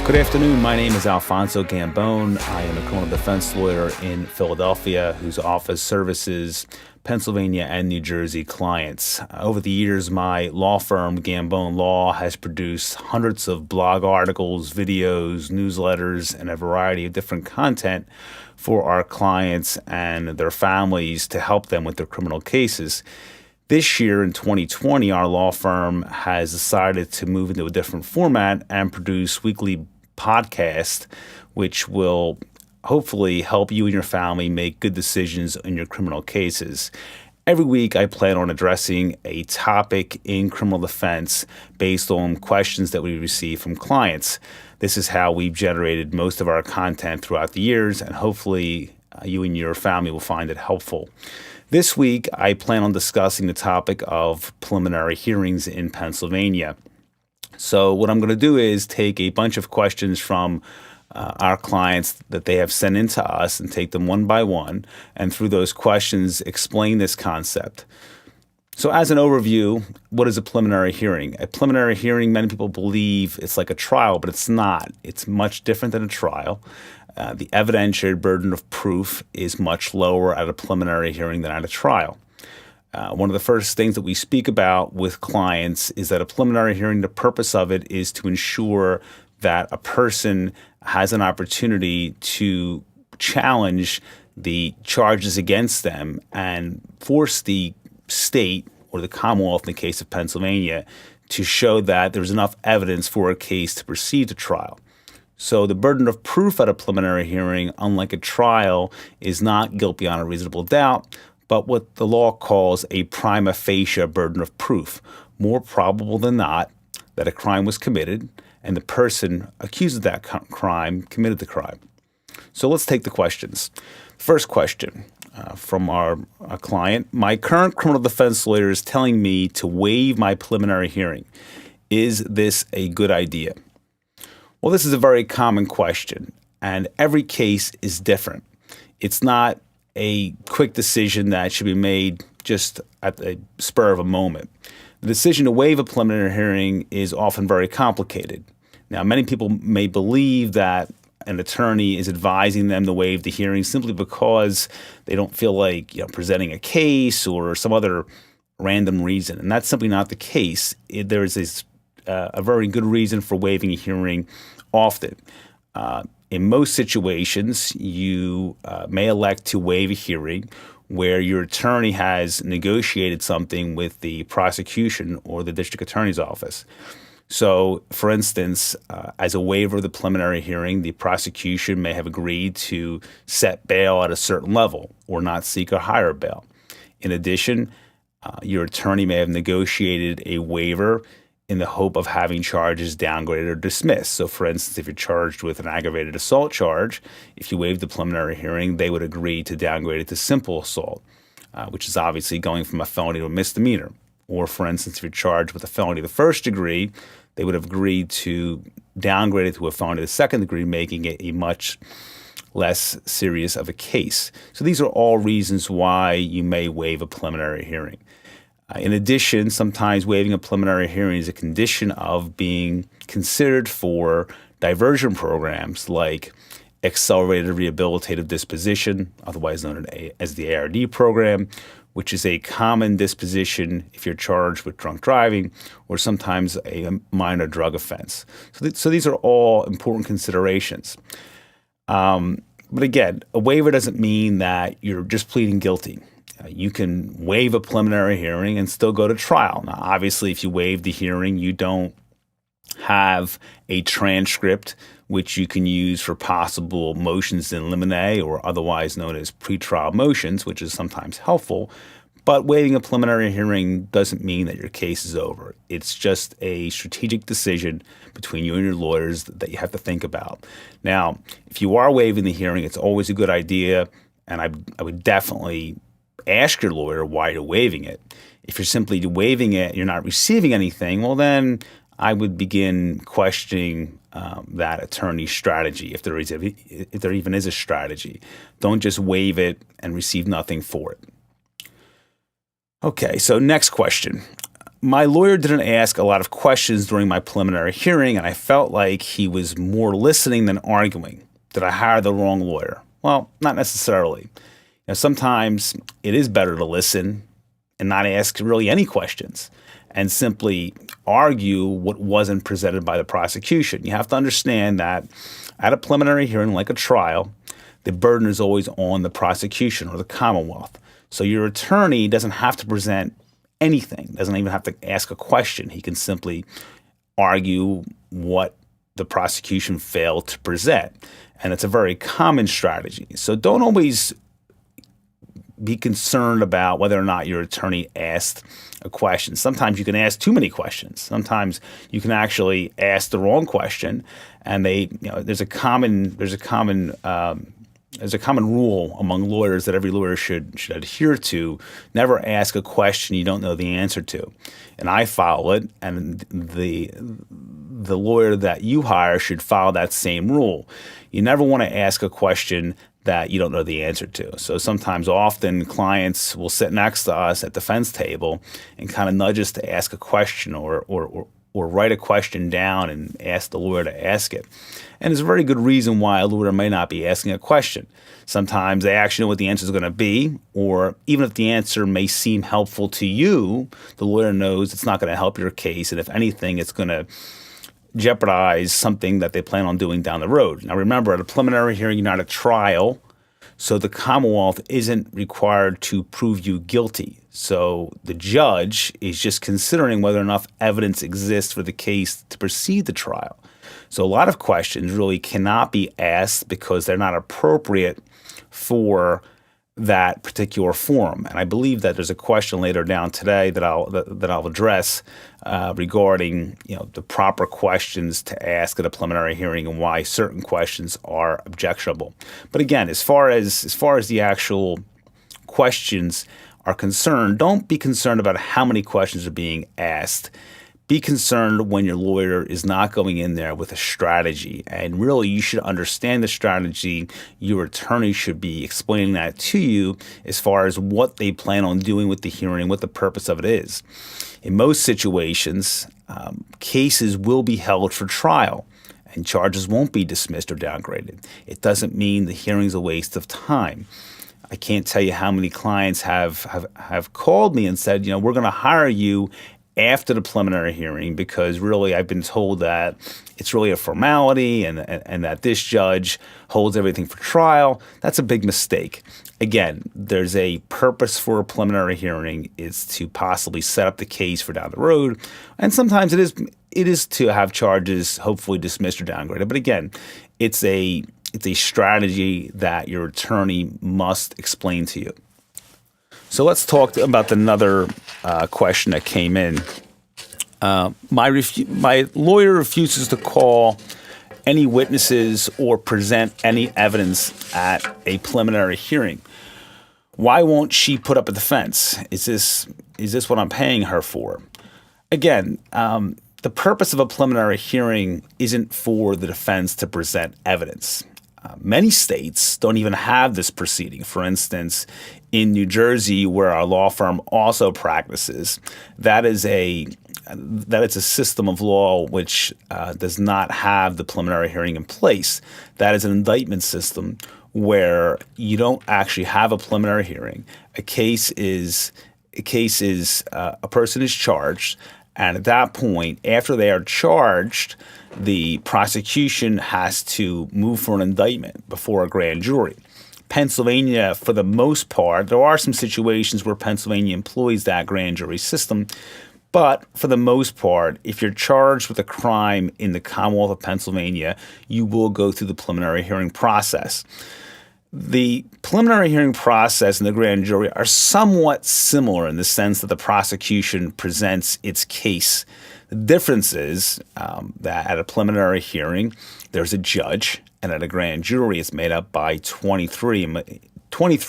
Good afternoon. My name is Alfonso Gambone. I am a criminal defense lawyer in Philadelphia whose office services Pennsylvania and New Jersey clients. Over the years, my law firm, Gambone Law, has produced hundreds of blog articles, videos, newsletters, and a variety of different content for our clients and their families to help them with their criminal cases. This year, in 2020, our law firm has decided to move into a different format and produce weekly podcast, which will hopefully help you and your family make good decisions in your criminal cases. Every week, I plan on addressing a topic in criminal defense based on questions that we receive from clients. This is how we've generated most of our content throughout the years, and hopefully you and your family will find it helpful. This week, I plan on discussing the topic of preliminary hearings in Pennsylvania. So what I'm going to do is take a bunch of questions from our clients that they have sent in to us and take them one by one, and through those questions explain this concept. So as an overview, what is a preliminary hearing? A preliminary hearing, many people believe it's like a trial, but it's not. It's much different than a trial. The evidentiary burden of proof is much lower at a preliminary hearing than at a trial. One of the first things that we speak about with clients is that a preliminary hearing, the purpose of it is to ensure that a person has an opportunity to challenge the charges against them and force the state or the Commonwealth, in the case of Pennsylvania, to show that there's enough evidence for a case to proceed to trial. So the burden of proof at a preliminary hearing, unlike a trial, is not guilt beyond a reasonable doubt, but what the law calls a prima facie burden of proof, more probable than not that a crime was committed and the person accused of that crime committed the crime. So let's take the questions. First question from our client: my current criminal defense lawyer is telling me to waive my preliminary hearing. Is this a good idea? Well, this is a very common question, and every case is different. It's not a quick decision that should be made just at the spur of a moment. The decision to waive a preliminary hearing is often very complicated. Now, many people may believe that an attorney is advising them to waive the hearing simply because they don't feel like presenting a case or some other random reason, and that's simply not the case. There is a very good reason for waiving a hearing often. In most situations, you may elect to waive a hearing where your attorney has negotiated something with the prosecution or the district attorney's office. So, for instance, as a waiver of the preliminary hearing, the prosecution may have agreed to set bail at a certain level or not seek a higher bail. In addition, your attorney may have negotiated a waiver in the hope of having charges downgraded or dismissed. So, for instance, if you're charged with an aggravated assault charge, if you waive the preliminary hearing, they would agree to downgrade it to simple assault, which is obviously going from a felony to a misdemeanor. Or, for instance, if you're charged with a felony of the first degree, they would have agreed to downgrade it to a felony of the second degree, making it a much less serious of a case. So these are all reasons why you may waive a preliminary hearing. In addition, sometimes waiving a preliminary hearing is a condition of being considered for diversion programs like accelerated rehabilitative disposition, otherwise known as the ARD program, which is a common disposition if you're charged with drunk driving or sometimes a minor drug offense. So these are all important considerations. But again, a waiver doesn't mean that you're just pleading guilty. You can waive a preliminary hearing and still go to trial. Now, obviously, if you waive the hearing, you don't have a transcript which you can use for possible motions in limine or otherwise known as pretrial motions, which is sometimes helpful. But waiving a preliminary hearing doesn't mean that your case is over. It's just a strategic decision between you and your lawyers that you have to think about. Now, if you are waiving the hearing, it's always a good idea, and I would definitely ask your lawyer why you're waiving it. If you're simply waiving it, you're not receiving anything, well, then I would begin questioning that attorney's strategy, if there even is a strategy. Don't just waive it and receive nothing for it. Okay, so next question. My lawyer didn't ask a lot of questions during my preliminary hearing, and I felt like he was more listening than arguing. Did I hire the wrong lawyer? Well, not necessarily. Sometimes it is better to listen and not ask really any questions and simply argue what wasn't presented by the prosecution. You have to understand that at a preliminary hearing, like a trial, the burden is always on the prosecution or the Commonwealth. So your attorney doesn't have to present anything, doesn't even have to ask a question. He can simply argue what the prosecution failed to present. And it's a very common strategy. So don't always be concerned about whether or not your attorney asked a question. Sometimes you can ask too many questions. Sometimes you can actually ask the wrong question, and there's a common rule among lawyers that every lawyer should adhere to: never ask a question you don't know the answer to. And I follow it, and the lawyer that you hire should follow that same rule. You never want to ask a question that you don't know the answer to. So often clients will sit next to us at the defense table and kind of nudge us to ask a question or write a question down and ask the lawyer to ask it. And there's a very good reason why a lawyer may not be asking a question. Sometimes they actually know what the answer is going to be, or even if the answer may seem helpful to you, the lawyer knows it's not going to help your case, and if anything, it's going to jeopardize something that they plan on doing down the road. Now remember, at a preliminary hearing, you're not at trial, so the Commonwealth isn't required to prove you guilty. So the judge is just considering whether enough evidence exists for the case to proceed to trial. So a lot of questions really cannot be asked because they're not appropriate for that particular forum. And I believe that there's a question later down today that I'll address regarding the proper questions to ask at a preliminary hearing and why certain questions are objectionable. But again, as far as the actual questions are concerned, don't be concerned about how many questions are being asked. Be concerned when your lawyer is not going in there with a strategy. And really, you should understand the strategy. Your attorney should be explaining that to you as far as what they plan on doing with the hearing, what the purpose of it is. In most situations, cases will be held for trial, and charges won't be dismissed or downgraded. It doesn't mean the hearing's a waste of time. I can't tell you how many clients have called me and said, we're going to hire you after the preliminary hearing because really I've been told that it's really a formality and that this judge holds everything for trial. That's a big mistake. Again, there's a purpose for a preliminary hearing. It's to possibly set up the case for down the road. And sometimes it is to have charges hopefully dismissed or downgraded. But again, it's a strategy that your attorney must explain to you. So let's talk about another question that came in. My lawyer refuses to call any witnesses or present any evidence at a preliminary hearing. Why won't she put up a defense? Is this what I'm paying her for? Again, the purpose of a preliminary hearing isn't for the defense to present evidence. Many states don't even have this proceeding. For instance, in New Jersey, where our law firm also practices, that is a system of law which does not have the preliminary hearing in place. That is an indictment system where you don't actually have a preliminary hearing. A person is charged, and at that point, after they are charged, the prosecution has to move for an indictment before a grand jury. Pennsylvania, for the most part, there are some situations where Pennsylvania employs that grand jury system, but for the most part, if you're charged with a crime in the Commonwealth of Pennsylvania, you will go through the preliminary hearing process. The preliminary hearing process and the grand jury are somewhat similar in the sense that the prosecution presents its case. The difference is that at a preliminary hearing, there's a judge, and at a grand jury, it's made up by 23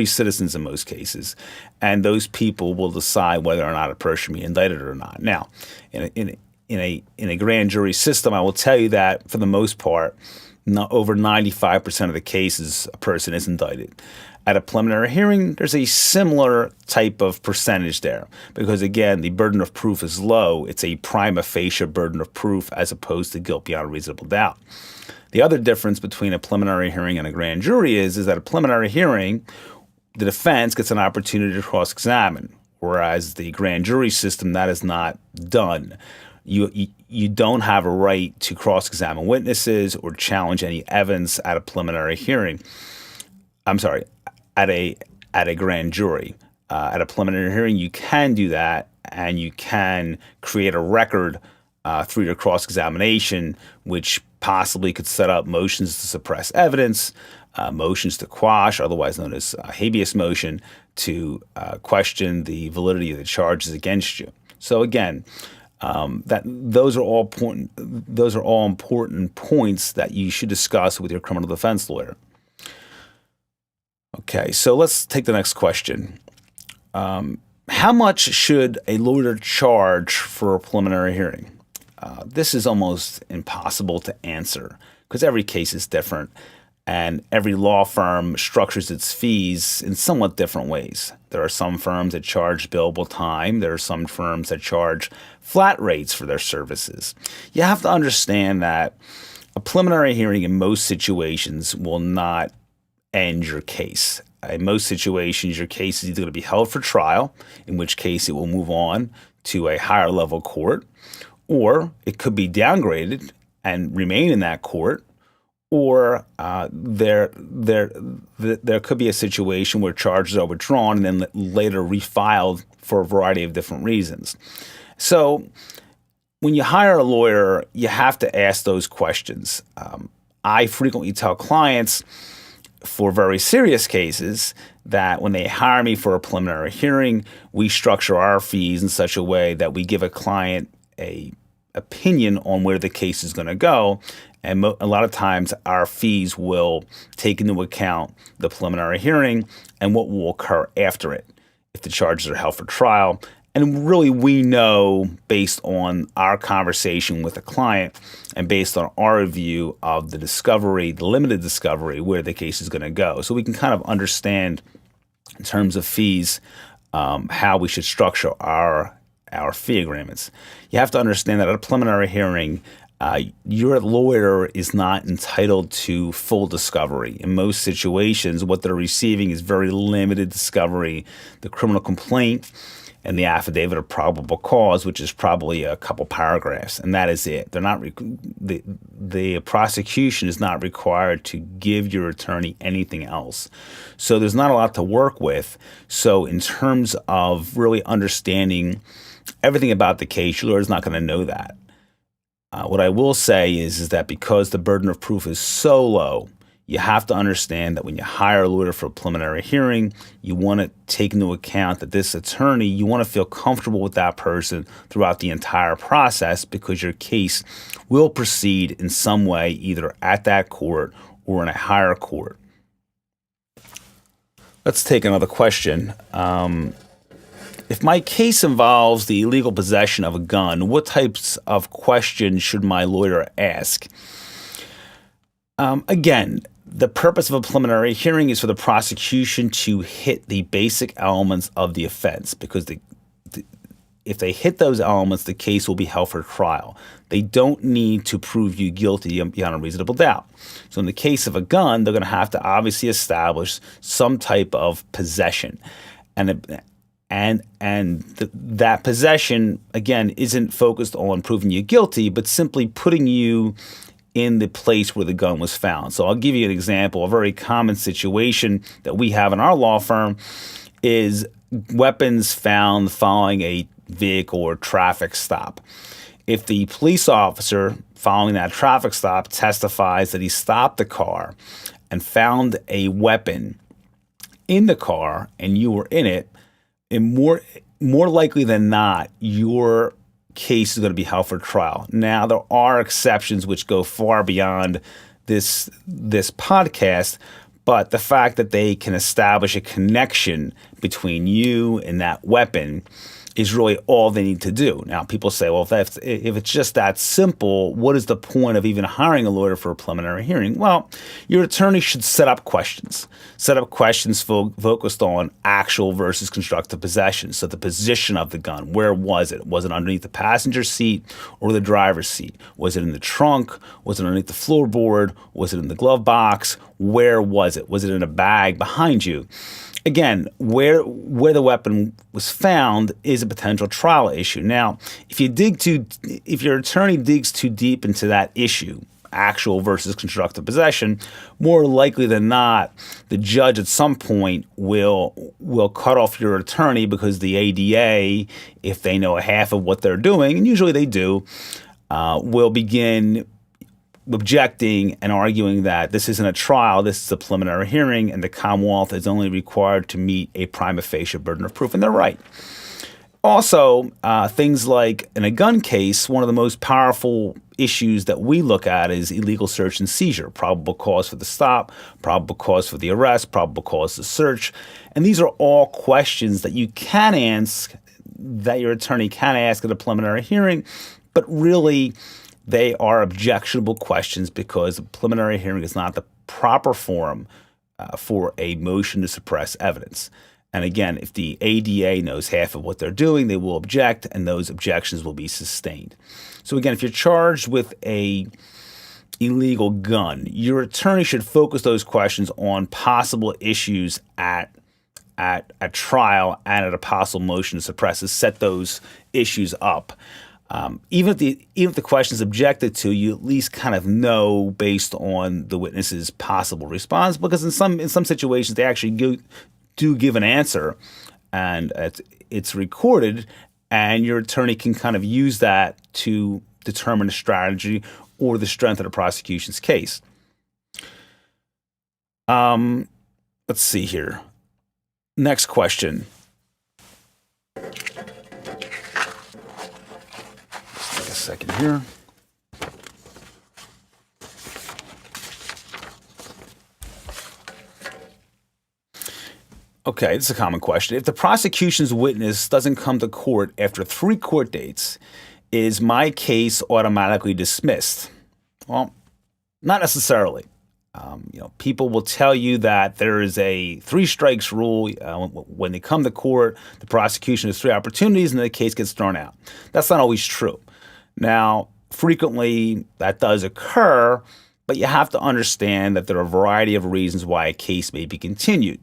citizens in most cases, and those people will decide whether or not a person should be indicted or not. Now, in a grand jury system, I will tell you that for the most part, over 95% of the cases, a person is indicted. At a preliminary hearing, there's a similar type of percentage there because, again, the burden of proof is low. It's a prima facie burden of proof as opposed to guilt beyond a reasonable doubt. The other difference between a preliminary hearing and a grand jury is that a preliminary hearing, the defense gets an opportunity to cross-examine, whereas the grand jury system, that is not done. You don't have a right to cross-examine witnesses or challenge any evidence at a preliminary hearing. I'm sorry, at a grand jury. At a preliminary hearing, you can do that, and you can create a record through your cross-examination, which possibly could set up motions to suppress evidence, motions to quash, otherwise known as habeas motion, to question the validity of the charges against you. So again, those are all important points that you should discuss with your criminal defense lawyer. Okay, so let's take the next question. How much should a lawyer charge for a preliminary hearing? This is almost impossible to answer because every case is different and every law firm structures its fees in somewhat different ways. There are some firms that charge billable time. There are some firms that charge flat rates for their services. You have to understand that a preliminary hearing in most situations will not end your case. In most situations, your case is either going to be held for trial, in which case it will move on to a higher level court, or it could be downgraded and remain in that court, or there could be a situation where charges are withdrawn and then later refiled for a variety of different reasons. So when you hire a lawyer, you have to ask those questions. I frequently tell clients for very serious cases that when they hire me for a preliminary hearing, we structure our fees in such a way that we give a client a opinion on where the case is going to go. And a lot of times our fees will take into account the preliminary hearing and what will occur after it if the charges are held for trial. And really, we know based on our conversation with the client and based on our review of the discovery, the limited discovery, where the case is going to go. So we can kind of understand in terms of fees how we should structure our fee agreements. You have to understand that at a preliminary hearing, your lawyer is not entitled to full discovery. In most situations, what they're receiving is very limited discovery. The criminal complaint and the affidavit of probable cause, which is probably a couple paragraphs, and that is it. They're not the prosecution is not required to give your attorney anything else. So there's not a lot to work with. So in terms of really understanding everything about the case, your lawyer is not going to know that. What I will say is that because the burden of proof is so low, you have to understand that when you hire a lawyer for a preliminary hearing, you want to take into account that this attorney, you want to feel comfortable with that person throughout the entire process because your case will proceed in some way either at that court or in a higher court. Let's take another question. If my case involves the illegal possession of a gun, what types of questions should my lawyer ask? Again, the purpose of a preliminary hearing is for the prosecution to hit the basic elements of the offense because if they hit those elements, the case will be held for trial. They don't need to prove you guilty beyond a reasonable doubt. So in the case of a gun, they're going to have to obviously establish some type of possession. That possession, again, isn't focused on proving you guilty, but simply putting you in the place where the gun was found. So I'll give you an example. A very common situation that we have in our law firm is weapons found following a vehicle or traffic stop. If the police officer following that traffic stop testifies that he stopped the car and found a weapon in the car and you were in it, and more likely than not, your case is going to be held for trial. Now, there are exceptions which go far beyond this podcast, but the fact that they can establish a connection between you and that weapon is really all they need to do. Now, people say, well, if it's just that simple, what is the point of even hiring a lawyer for a preliminary hearing? Well, your attorney should set up questions focused on actual versus constructive possession. So the position of the gun, where was it? Was it underneath the passenger seat or the driver's seat? Was it in the trunk? Was it underneath the floorboard? Was it in the glove box? Where was it? Was it in a bag behind you? Again, where the weapon was found is a potential trial issue. Now, if your attorney digs too deep into that issue, actual versus constructive possession, more likely than not, the judge at some point will cut off your attorney because the ADA, if they know half of what they're doing, and usually they do, will begin objecting and arguing that this isn't a trial, this is a preliminary hearing, and the Commonwealth is only required to meet a prima facie burden of proof. And they're right. Also, things like in a gun case, one of the most powerful issues that we look at is illegal search and seizure, probable cause for the stop, probable cause for the arrest, probable cause to search. And these are all questions that you can ask, that your attorney can ask at a preliminary hearing, but really they are objectionable questions because a preliminary hearing is not the proper forum for a motion to suppress evidence. And again, if the ADA knows half of what they're doing, they will object, and those objections will be sustained. So again, if you're charged with a illegal gun, your attorney should focus those questions on possible issues at trial and at a possible motion to suppress, to set those issues up. Even if the question is objected to, you at least kind of know based on the witness's possible response, because in some situations they actually do give an answer, and it's recorded, and your attorney can kind of use that to determine the strategy or the strength of the prosecution's case. Let's see here. Next question. Second here. Okay, this is a common question. If the prosecution's witness doesn't come to court after 3 court dates, is my case automatically dismissed? Well, not necessarily. People will tell you that there is a 3 strikes rule. When they come to court, the prosecution has 3 opportunities and the case gets thrown out. That's not always true. Now, frequently that does occur, but you have to understand that there are a variety of reasons why a case may be continued.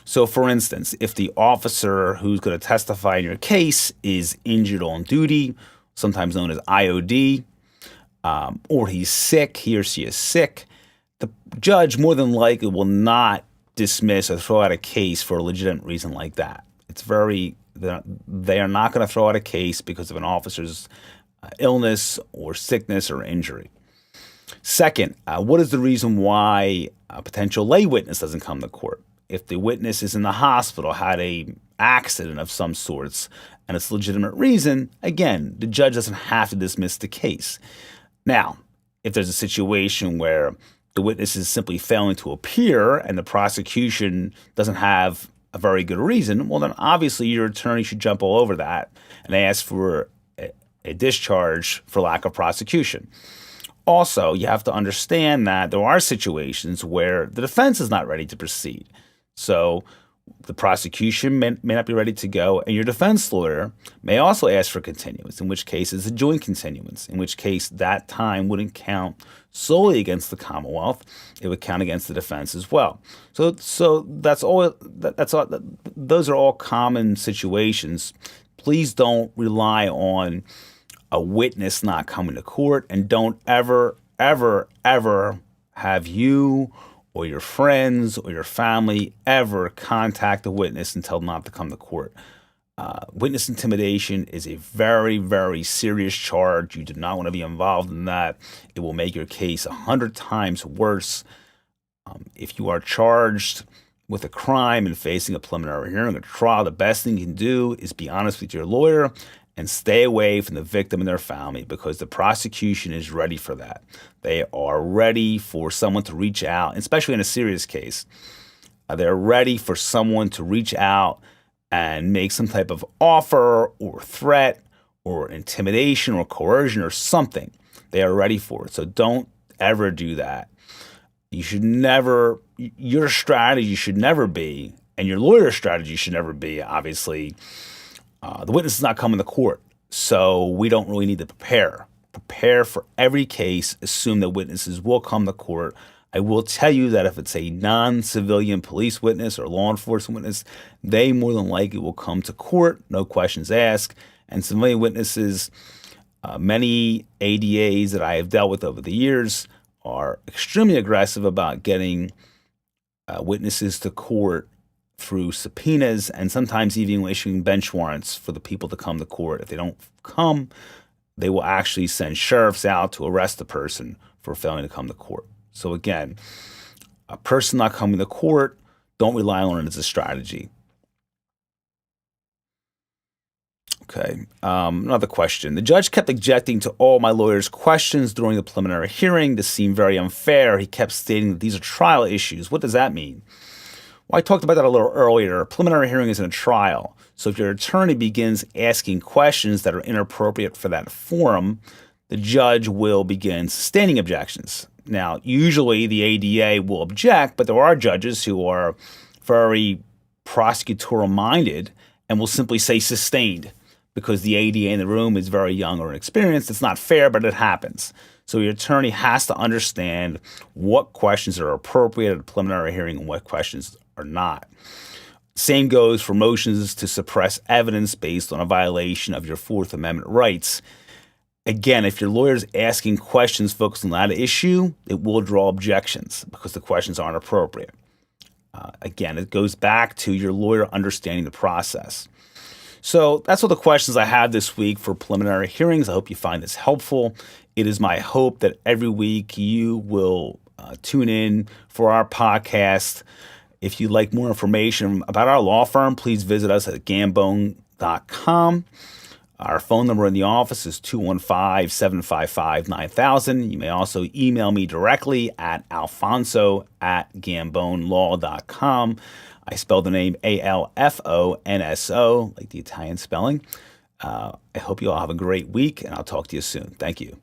So, for instance, if the officer who's going to testify in your case is injured on duty, sometimes known as IOD, or he's sick, he or she is sick, the judge more than likely will not dismiss or throw out a case for a legitimate reason like that. They are not going to throw out a case because of an officer's illness or sickness or injury. Second, what is the reason why a potential lay witness doesn't come to court? If the witness is in the hospital, had an accident of some sorts, and it's a legitimate reason, again, the judge doesn't have to dismiss the case. Now, if there's a situation where the witness is simply failing to appear and the prosecution doesn't have a very good reason, well, then obviously your attorney should jump all over that and ask for a discharge for lack of prosecution. Also, you have to understand that there are situations where the defense is not ready to proceed. So the prosecution may not be ready to go, and your defense lawyer may also ask for continuance, in which case it's a joint continuance, in which case that time wouldn't count solely against the Commonwealth. It would count against the defense as well. So that's all. Those are all common situations. Please don't rely on a witness not coming to court, and don't ever, ever, ever have you or your friends or your family ever contact a witness and tell them not to come to court. Witness intimidation is a very, very serious charge. You do not want to be involved in that. It will make your case 100 times worse. If you are charged with a crime and facing a preliminary hearing or trial, the best thing you can do is be honest with your lawyer and stay away from the victim and their family, because the prosecution is ready for that. They are ready for someone to reach out, especially in a serious case. They're ready for someone to reach out and make some type of offer or threat or intimidation or coercion or something, they are ready for it. So don't ever do that. You should never, your strategy should never be, and your lawyer's strategy should never be, obviously, the witness is not coming to court, so we don't really need to prepare. Prepare for every case. Assume that witnesses will come to court. I will tell you that if it's a non-civilian police witness or law enforcement witness, they more than likely will come to court, no questions asked. And civilian witnesses, many ADAs that I have dealt with over the years are extremely aggressive about getting witnesses to court through subpoenas and sometimes even issuing bench warrants for the people to come to court. If they don't come, they will actually send sheriffs out to arrest the person for failing to come to court. So again, a person not coming to court, don't rely on it as a strategy. Okay, another question. The judge kept objecting to all my lawyer's questions during the preliminary hearing. This seemed very unfair. He kept stating that these are trial issues. What does that mean? Well, I talked about that a little earlier. A preliminary hearing isn't a trial. So if your attorney begins asking questions that are inappropriate for that forum, the judge will begin sustaining objections. Now, usually the ADA will object, but there are judges who are very prosecutorial minded and will simply say sustained because the ADA in the room is very young or inexperienced. It's not fair, but it happens. So your attorney has to understand what questions are appropriate at a preliminary hearing and what questions are not. Same goes for motions to suppress evidence based on a violation of your Fourth Amendment rights. Again, if your lawyer's asking questions focused on that issue, it will draw objections because the questions aren't appropriate. Again, it goes back to your lawyer understanding the process. So that's all the questions I have this week for preliminary hearings. I hope you find this helpful. It is my hope that every week you will tune in for our podcast. If you'd like more information about our law firm, please visit us at Gambone.com. Our phone number in the office is 215-755-9000. You may also email me directly at alfonso@gambonelaw.com. I spell the name Alfonso, like the Italian spelling. I hope you all have a great week, and I'll talk to you soon. Thank you.